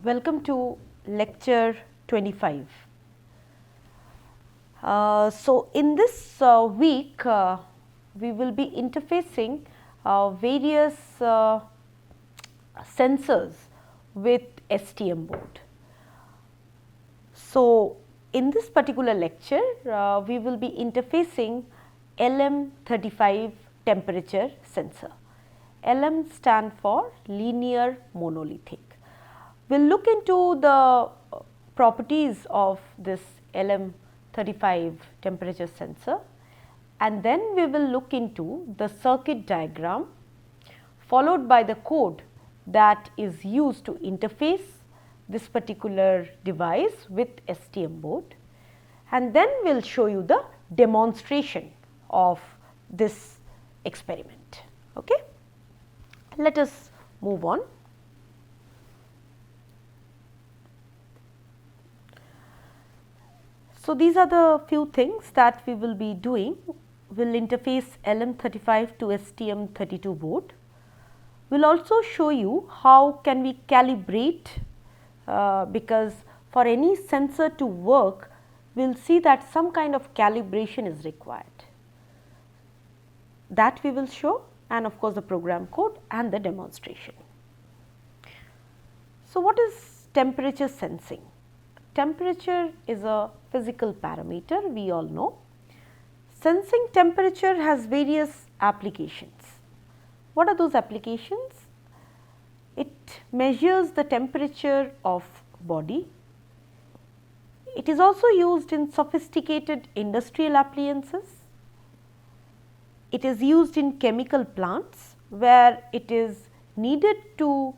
Welcome to lecture 25. In this week, we will be interfacing various sensors with STM board. So, in this particular lecture, we will be interfacing LM35 temperature sensor. LM stand for linear monolithic. We will look into the properties of this LM35 temperature sensor, and then we will look into the circuit diagram followed by the code that is used to interface this particular device with STM board, and then we will show you the demonstration of this experiment. Okay? Let us move on. So, these are the few things that we will be doing. We will interface LM35 to STM32 board. We will also show you how can we calibrate because for any sensor to work, we will see that some kind of calibration is required. That we will show, and of course, the program code and the demonstration. So, what is temperature sensing? Temperature is a physical parameter, we all know. Sensing temperature has various applications. What are those applications? It measures the temperature of body. It is also used in sophisticated industrial appliances. It is used in chemical plants where it is needed to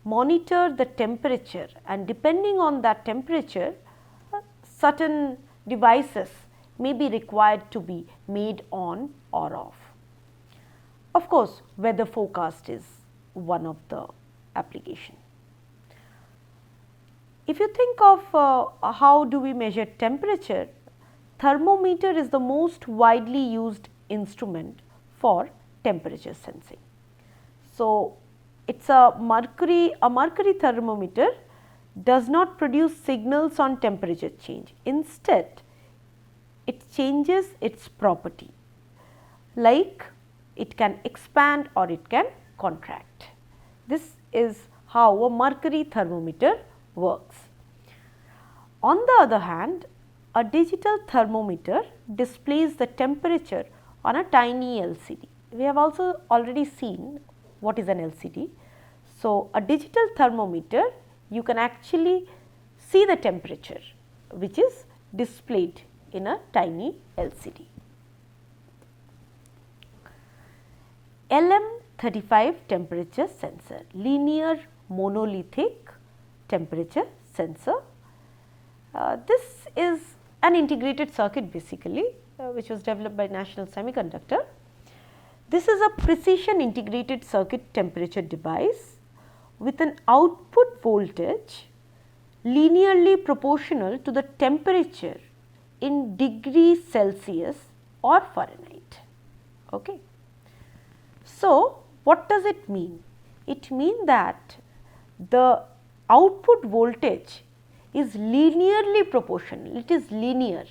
monitor the temperature, and depending on that temperature, certain devices may be required to be made on or off. Of course, weather forecast is one of the application. If you think of how do we measure temperature, thermometer is the most widely used instrument for temperature sensing. So, it is a mercury thermometer does not produce signals on temperature change. Instead, it changes its property, like it can expand or it can contract. This is how a mercury thermometer works. On the other hand, a digital thermometer displays the temperature on a tiny LCD. We have also already seen what is an LCD. So, a digital thermometer, you can actually see the temperature which is displayed in a tiny LCD. LM35 temperature sensor, linear monolithic temperature sensor. This is an integrated circuit basically which was developed by National Semiconductor. This is a precision integrated circuit temperature device with an output voltage linearly proportional to the temperature in degrees Celsius or Fahrenheit. Okay. So, what does it mean? It means that the output voltage is linearly proportional, it is linear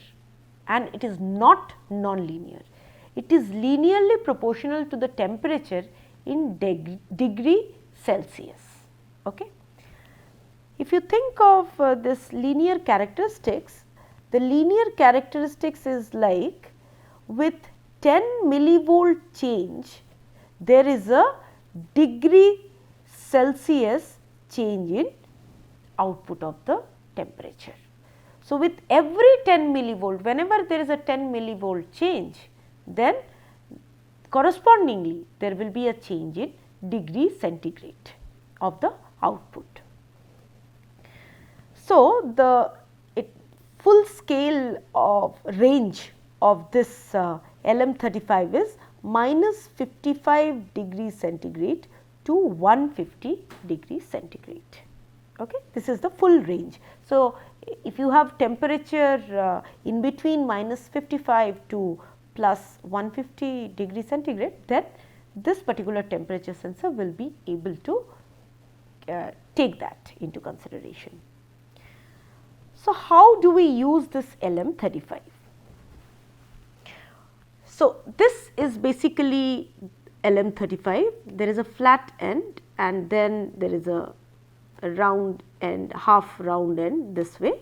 and it is not non-linear. It is linearly proportional to the temperature in degree Celsius. Okay. If you think of this linear characteristics, the linear characteristics is like with 10 millivolt change, there is a degree Celsius change in output of the temperature. So, with every 10 millivolt, whenever there is a 10 millivolt change, then correspondingly there will be a change in degree centigrade of the output. So, the full scale of range of this LM35 is minus 55 degrees centigrade to 150 degrees centigrade. Okay. This is the full range. So, if you have temperature in between minus 55 to plus 150 degrees centigrade, then this particular temperature sensor will be able to take that into consideration. So, how do we use this LM35? So, this is basically LM35. There is a flat end and then there is a round end, half round end this way.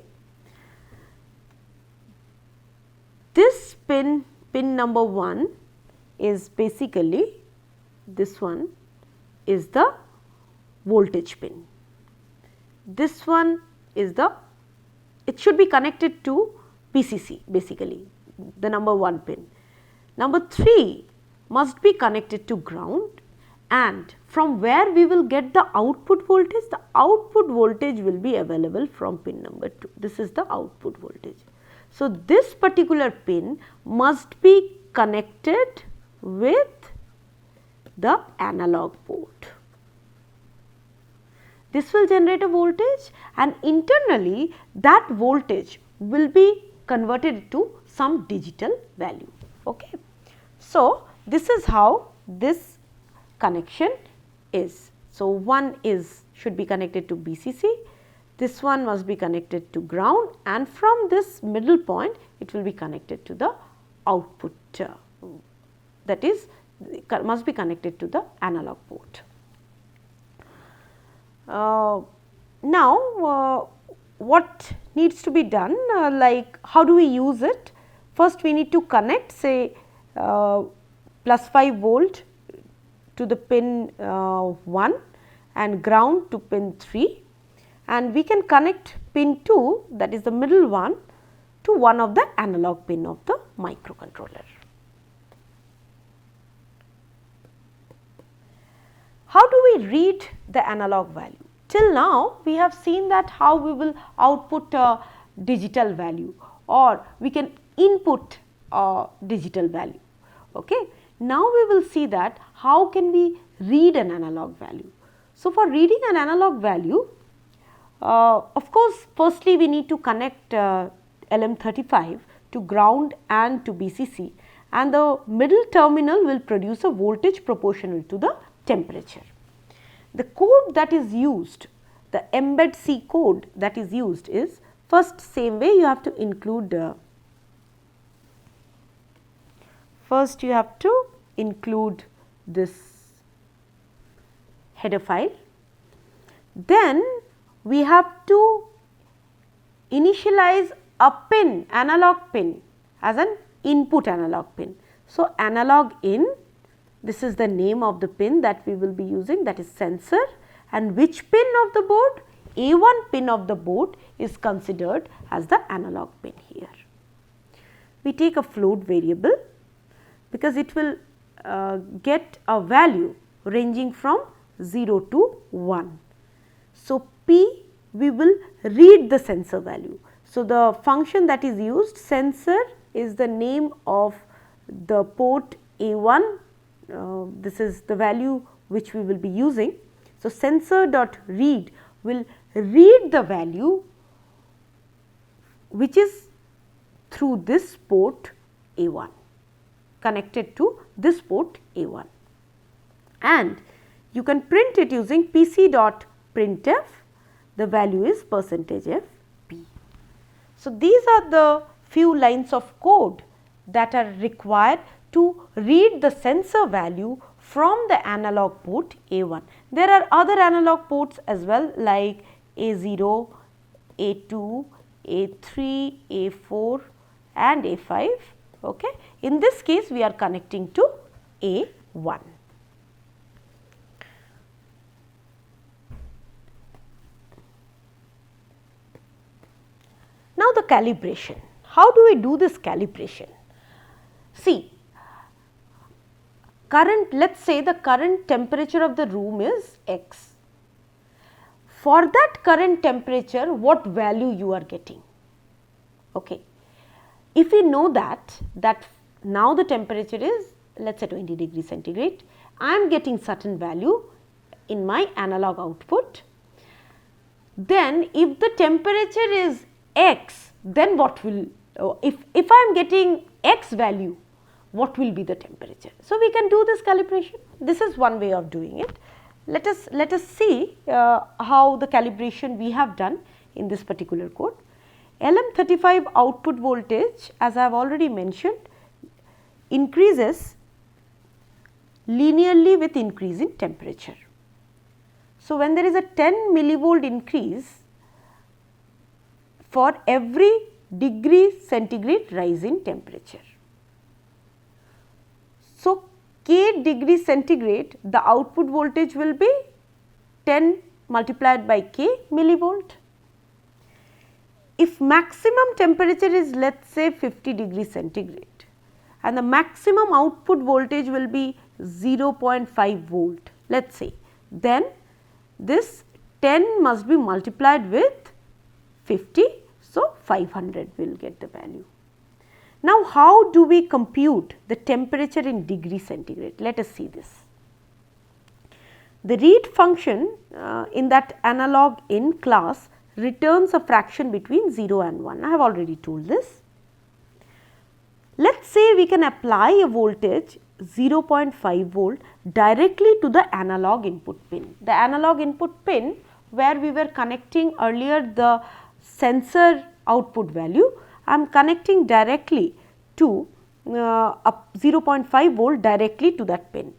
This pin number 1 is basically, this one is the voltage pin. This one is the, it should be connected to VCC basically, the number 1 pin. Number 3 must be connected to ground, and from where we will get the output voltage? The output voltage will be available from pin number 2. This is the output voltage. So, this particular pin must be connected with the analog port. This will generate a voltage, and internally that voltage will be converted to some digital value. Okay. So, this is how this connection is. So, one is should be connected to BCC, this one must be connected to ground, and from this middle point it will be connected to the output, that is must be connected to the analog port. Now, what needs to be done, like how do we use it? First we need to connect, say plus 5 volt to the pin 1 and ground to pin 3, and we can connect pin 2, that is the middle one, to one of the analog pin of the microcontroller. How do we read the analog value? Till now we have seen that how we will output a digital value, or we can input a digital value. Okay. Now we will see that how can we read an analog value. So, for reading an analog value, of course, firstly we need to connect LM35 to ground and to BCC, and the middle terminal will produce a voltage proportional to the temperature. The code that is used, the embed C code that is used is, first same way you have to include first you have to include this header file, then we have to initialize a pin, analog pin, as an input analog pin. So, analog in, this is the name of the pin that we will be using, that is sensor, and which pin of the board? A1 pin of the board is considered as the analog pin here. We take a float variable because it will get a value ranging from 0 to 1. So, P, we will read the sensor value. So, the function that is used, sensor, is the name of the port A1, this is the value which we will be using. So, sensor dot read will read the value which is through this port A1, connected to this port A1, and you can print it using pc.printf, the value is %f p. So, these are the few lines of code that are required to read the sensor value from the analog port A1. There are other analog ports as well, like A0, A2, A3, A4 and A5. Okay. In this case, we are connecting to A1. Now, the calibration. How do we do this calibration? See, current, let us say the current temperature of the room is X. For that current temperature, what value you are getting? Okay. If we know that now the temperature is, let us say 20 degrees centigrade, I am getting certain value in my analog output. Then if the temperature is X, then what will, if I am getting X value, what will be the temperature? So, we can do this calibration. This is one way of doing it. let us see how the calibration we have done in this particular code. LM35 output voltage, as I have already mentioned, increases linearly with increase in temperature. So, when there is a 10 millivolt increase for every degree centigrade rise in temperature. So, K degree centigrade, the output voltage will be 10 multiplied by K millivolt. If maximum temperature is, let us say, 50 degree centigrade and the maximum output voltage will be 0.5 volt, let us say, then this 10 must be multiplied with 50, so 500 will get the value. Now, how do we compute the temperature in degree centigrade? Let us see this. The read function in that analog in class returns a fraction between 0 and 1. I have already told this. Let us say we can apply a voltage 0.5 volt directly to the analog input pin. The analog input pin where we were connecting earlier the sensor output value, I am connecting directly to a 0.5 volt directly to that pin,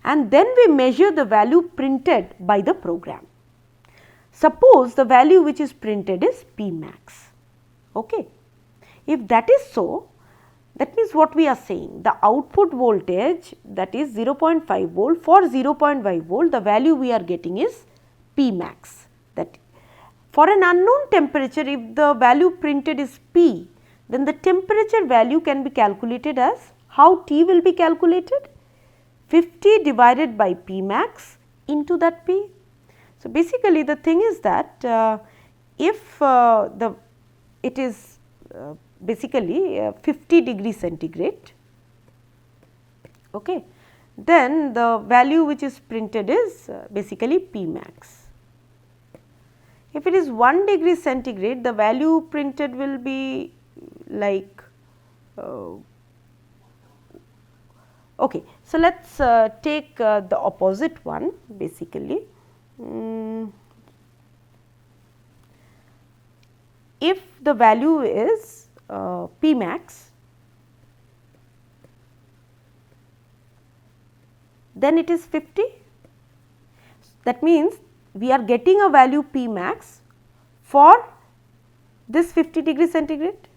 and then we measure the value printed by the program. Suppose the value which is printed is P max. Okay. If that is so, that means what we are saying, the output voltage, that is 0.5 volt, for 0.5 volt the value we are getting is P max. That for an unknown temperature, if the value printed is P, then the temperature value can be calculated as, how T will be calculated? 50 divided by P max into that P. So, basically the thing is that if it is basically 50 degree centigrade, okay, then the value which is printed is basically P max. If it is 1 degree centigrade, the value printed will be like okay. So, let us take the opposite one basically. If the value is P max, then it is 50. That means we are getting a value P max for this 50 degree centigrade.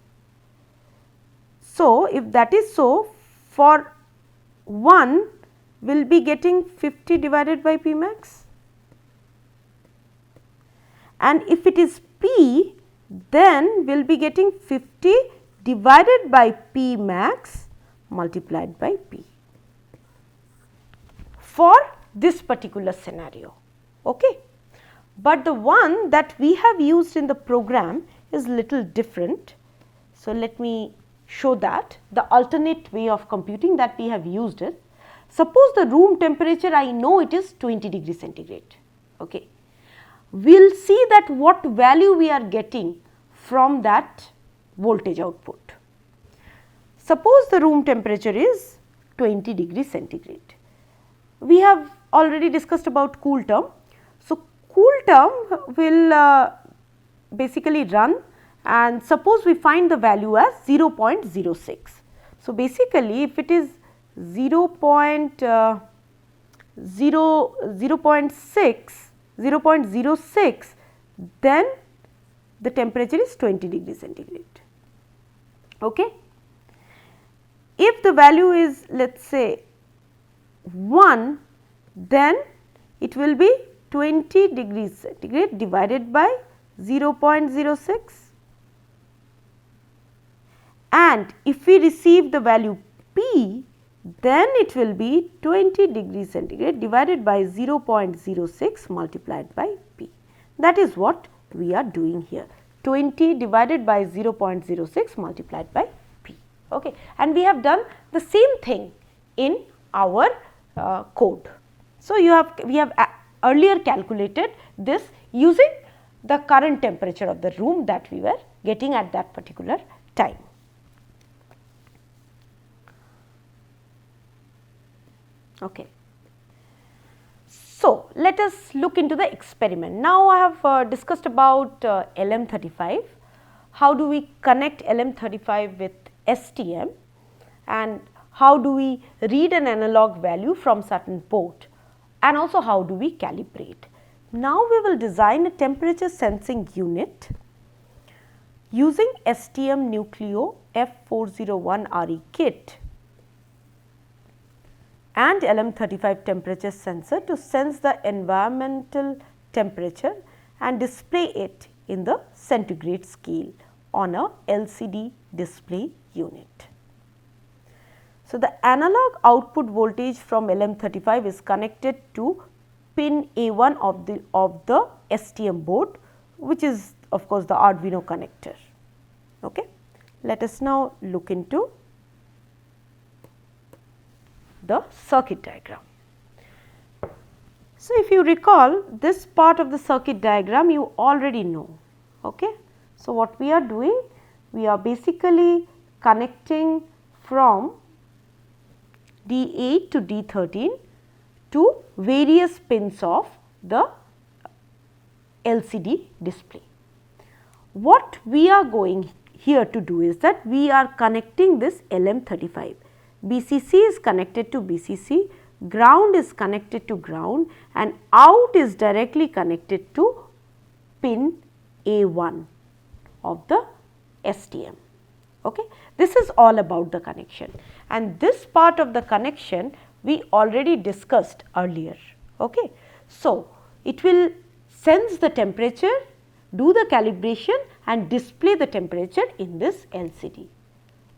So, if that is so, for 1 will be getting 50 divided by P max, and if it is P, then we will be getting 50 divided by P max multiplied by P for this particular scenario. Okay. But the one that we have used in the program is little different. So, let me show that the alternate way of computing that we have used it. Suppose the room temperature, I know it is 20 degree centigrade. Okay. We will see that what value we are getting from that voltage output. Suppose the room temperature is 20 degree centigrade. We have already discussed about cool term. So, cool term will basically run, and suppose we find the value as 0.06. So, basically if it is 0.06, then the temperature is 20 degree centigrade. Okay. If the value is, let us say, 1, then it will be 20 degrees centigrade divided by 0.06, and if we receive the value P, then it will be 20 degrees centigrade divided by 0.06 multiplied by P. That is what we are doing here, 20 divided by 0.06 multiplied by P. Okay. And we have done the same thing in our code. So, we have earlier calculated this using the current temperature of the room that we were getting at that particular time. Okay. So, let us look into the experiment. Now, I have discussed about LM35. How do we connect LM35 with STM, and how do we read an analog value from certain port, and also how do we calibrate. Now, we will design a temperature sensing unit using STM Nucleo F401RE kit and LM35 temperature sensor to sense the environmental temperature and display it in the centigrade scale on a LCD display unit. So, the analog output voltage from LM35 is connected to pin A1 of the STM board, which is of course the Arduino connector. Okay. Let us now look into the circuit diagram. So, if you recall, this part of the circuit diagram you already know. Okay. So, what we are doing? We are basically connecting from D8 to D13 to various pins of the LCD display. What we are going here to do is that we are connecting this LM35. BCC is connected to BCC, ground is connected to ground, and out is directly connected to pin A1 of the STM. Okay. This is all about the connection, and this part of the connection we already discussed earlier. Okay. So, it will sense the temperature, do the calibration and display the temperature in this LCD.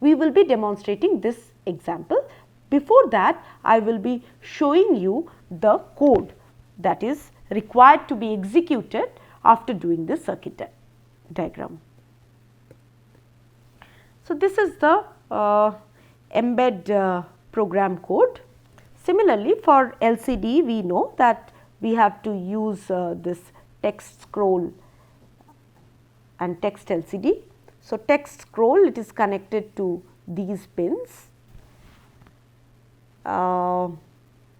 We will be demonstrating this example. Before that, I will be showing you the code that is required to be executed after doing this circuit diagram. So, this is the embed program code. Similarly, for LCD we know that we have to use this text scroll and text LCD. So, text scroll, it is connected to these pins.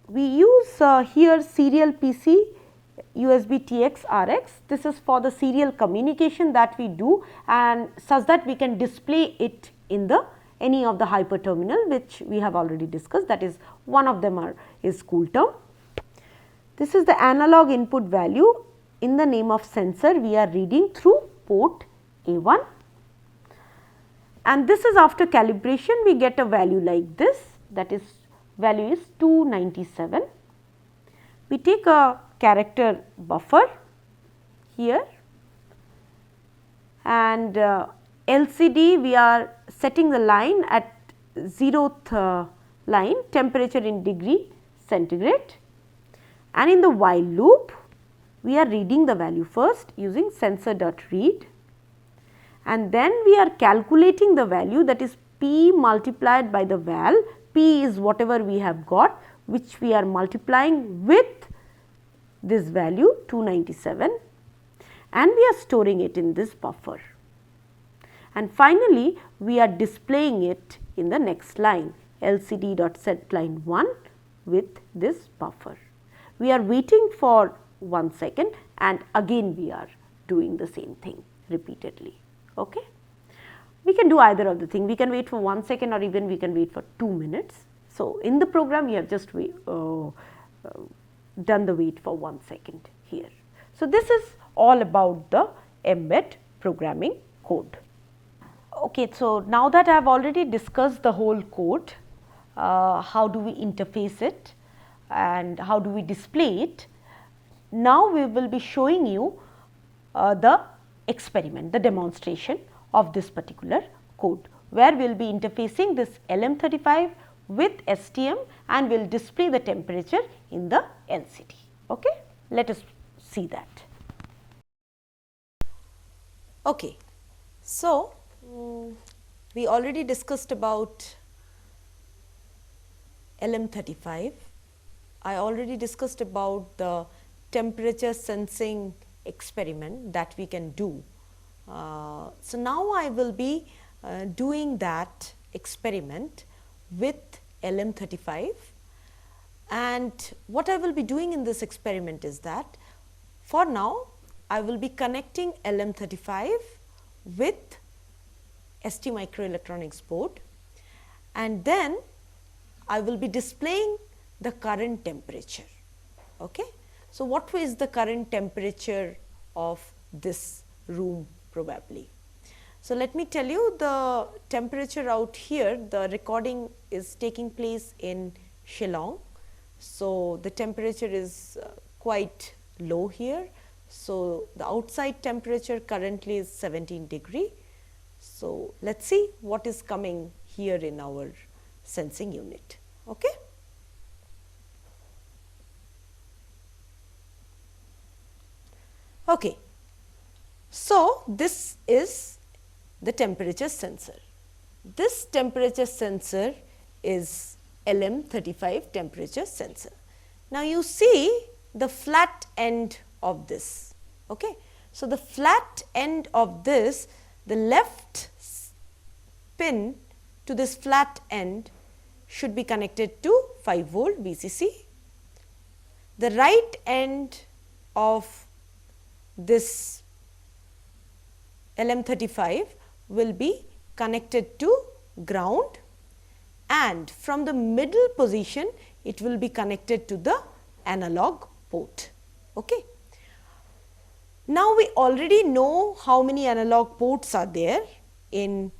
We use here serial PC USB TX RX. This is for the serial communication that we do, and such that we can display it in the any of the hyper terminal, which we have already discussed, that is one of them is CoolTerm. This is the analog input value. In the name of sensor, we are reading through port A1, and this is after calibration we get a value like this, that is value is 297. We take a character buffer here, and LCD we are setting the line at 0th line, temperature in degree centigrade, and in the while loop we are reading the value first using sensor.read, and then we are calculating the value, that is P multiplied by the val. P is whatever we have got, which we are multiplying with this value 297, and we are storing it in this buffer, and finally we are displaying it in the next line, LCD.set line 1 with this buffer. We are waiting for 1 second, and again we are doing the same thing repeatedly. Okay. We can do either of the thing, we can wait for 1 second or even we can wait for 2 minutes. So, in the program we have just done the wait for 1 second here. So, this is all about the embed programming code. Okay, so now that I have already discussed the whole code, how do we interface it and how do we display it, now we will be showing you the experiment, the demonstration of this particular code, where we will be interfacing this LM35 with STM and will display the temperature in the LCD. Okay? Let us see that. Okay. So, we already discussed about LM35. I already discussed about the temperature sensing experiment that we can do. So, now I will be doing that experiment with LM35, And what I will be doing in this experiment is that for now I will be connecting LM35 with ST Microelectronics board, and then I will be displaying the current temperature. Okay. So, what is the current temperature of this room probably? So, let me tell you the temperature out here. The recording is taking place in Shillong. So, the temperature is quite low here. So, the outside temperature currently is 17 degree. So, let us see what is coming here in our sensing unit. Okay. Okay. So, this is the temperature sensor. This temperature sensor is LM35 temperature sensor. Now, you see the flat end of this. Okay. So, the flat end of this, the left pin to this flat end should be connected to 5 volt VCC. The right end of this LM35 will be connected to ground, and from the middle position it will be connected to the analog port. Okay. Now, we already know how many analog ports are there in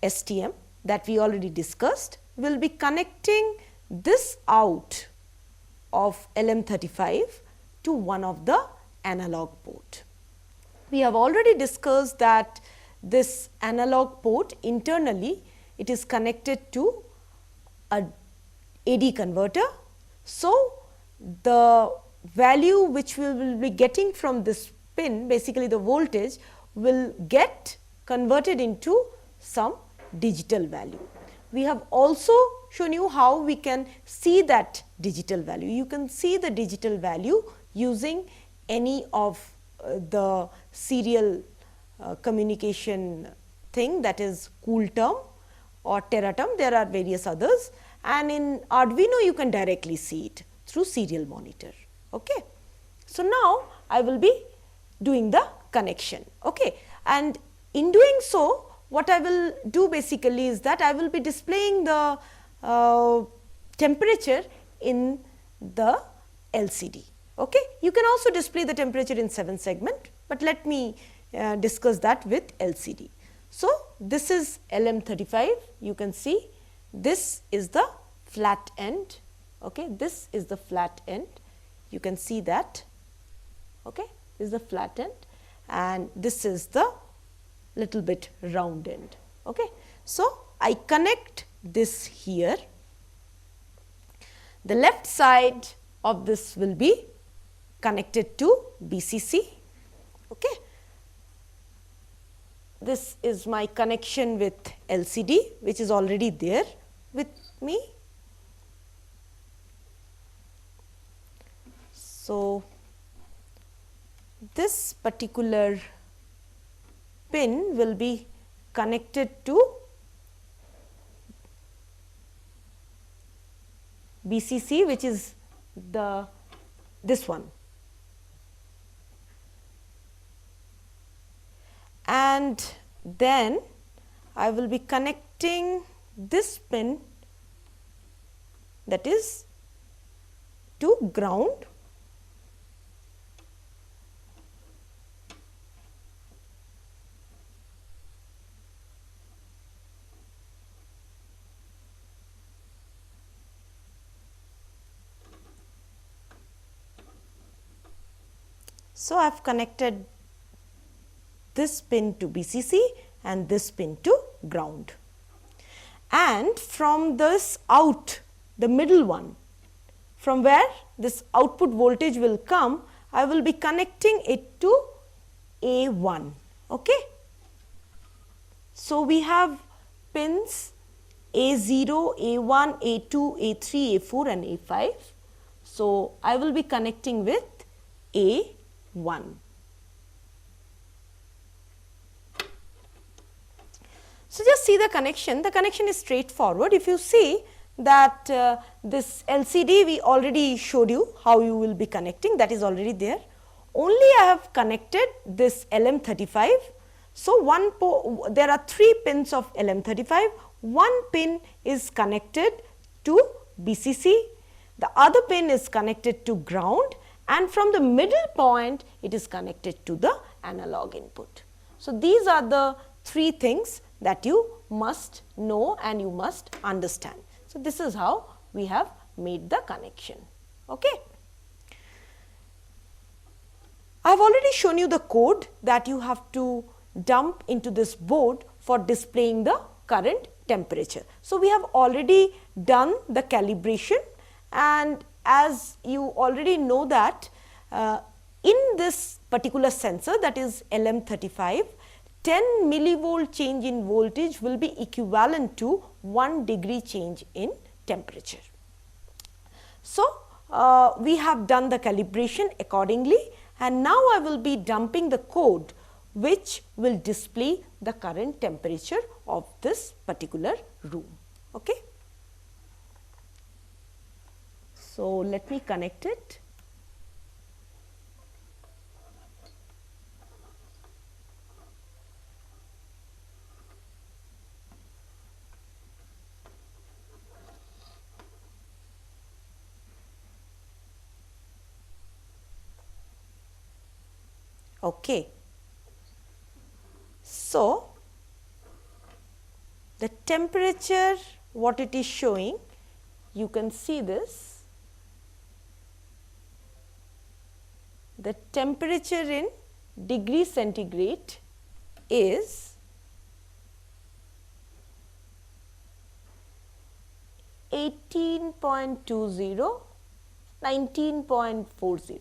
STM, that we already discussed. We will be connecting this out of LM35 to one of the analog port. We have already discussed that this analog port internally, it is connected to a AD converter. So, the value which we will be getting from this pin, basically the voltage, will get converted into some digital value. We have also shown you how we can see that digital value. You can see the digital value using any of the serial communication thing, that is CoolTerm or TeraTerm. There are various others, and in Arduino you can directly see it through serial monitor. Okay. So, now I will be doing the connection. Okay. And in doing so, what I will do basically is that I will be displaying the temperature in the LCD. Okay. You can also display the temperature in 7 segment, but let me discuss that with LCD. So, this is LM35, you can see this is the flat end. Okay. This is the flat end, you can see that. Okay. This is the flat end, and this is the little bit round end. Okay. So, I connect this here. The left side of this will be connected to BCC. Okay. This is my connection with LCD, which is already there with me. So, this particular pin will be connected to BCC, which is this one, and then I will be connecting this pin, that is to ground. So, I have connected this pin to BCC and this pin to ground, and from this out, the middle one, from where this output voltage will come, I will be connecting it to A1. Okay. So, we have pins A0, A1, A2, A3, A4 and A5. So, I will be connecting with A1. So, just see the connection is straightforward. If you see, that this LCD we already showed you how you will be connecting, that is already there. Only I have connected this LM35. So, there are 3 pins of LM35, one pin is connected to BCC, the other pin is connected to ground, and from the middle point it is connected to the analog input. So, these are the 3 things that you must know and you must understand. So, this is how we have made the connection. Okay. I have already shown you the code that you have to dump into this board for displaying the current temperature. So, we have already done the calibration, and as you already know that in this particular sensor, that is LM35, 10 millivolt change in voltage will be equivalent to 1 degree change in temperature. So, we have done the calibration accordingly, and now I will be dumping the code which will display the current temperature of this particular room. Okay. So, let me connect it. Okay. So, the temperature what it is showing, you can see this, the temperature in degree centigrade is 18.20, 19.40.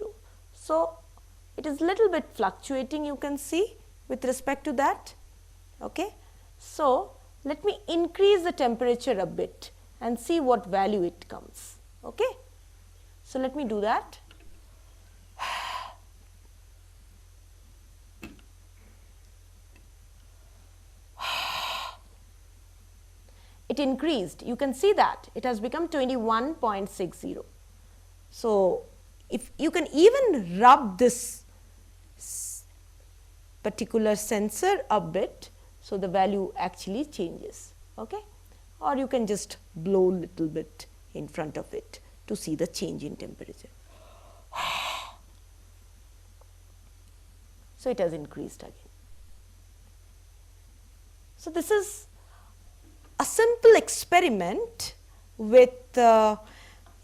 So, it is little bit fluctuating, you can see with respect to that. Okay. So, let me increase the temperature a bit and see what value it comes. Okay. So, let me do that. It increased, you can see that it has become 21.60. So, if you can even rub this particular sensor a bit, so the value actually changes. Okay. Or you can just blow little bit in front of it to see the change in temperature. So, it has increased again. So, this is a simple experiment with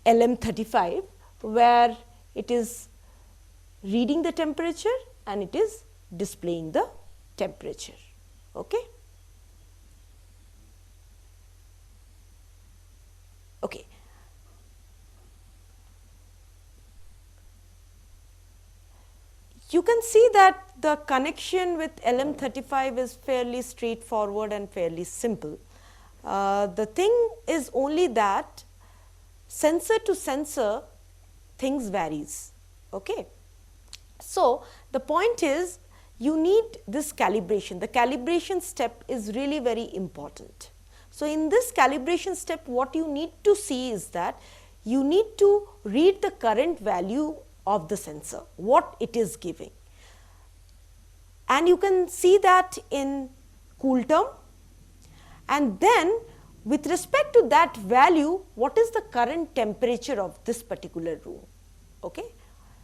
LM35 where it is reading the temperature and it is displaying the temperature. Okay. Okay. You can see that the connection with LM35 is fairly straightforward and fairly simple. The thing is only that sensor to sensor things varies. Okay. So, the point is you need this calibration. The calibration step is really very important. So, in this calibration step what you need to see is that you need to read the current value of the sensor, what it is giving, and you can see that in Coolterm, and then with respect to that value what is the current temperature of this particular room. Okay.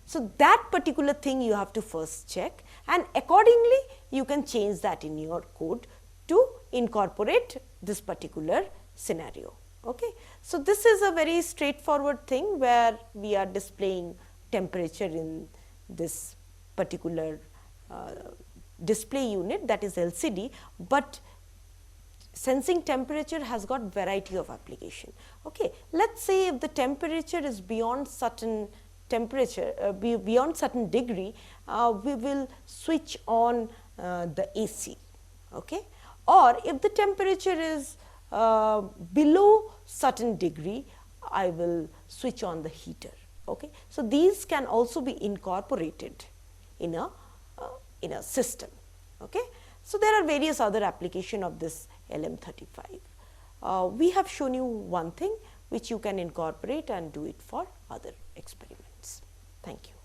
So, that particular thing you have to first check, and accordingly you can change that in your code to incorporate this particular scenario. Okay. So, this is a very straightforward thing where we are displaying temperature in this particular display unit, that is LCD, but sensing temperature has got variety of application. Okay. Let us say if the temperature is beyond certain temperature, beyond certain degree, we will switch on the AC. Okay. Or if the temperature is below certain degree, I will switch on the heater. Okay. So, these can also be incorporated in a system. Okay. So, there are various other application of this LM35. We have shown you one thing which you can incorporate and do it for other experiments. Thank you.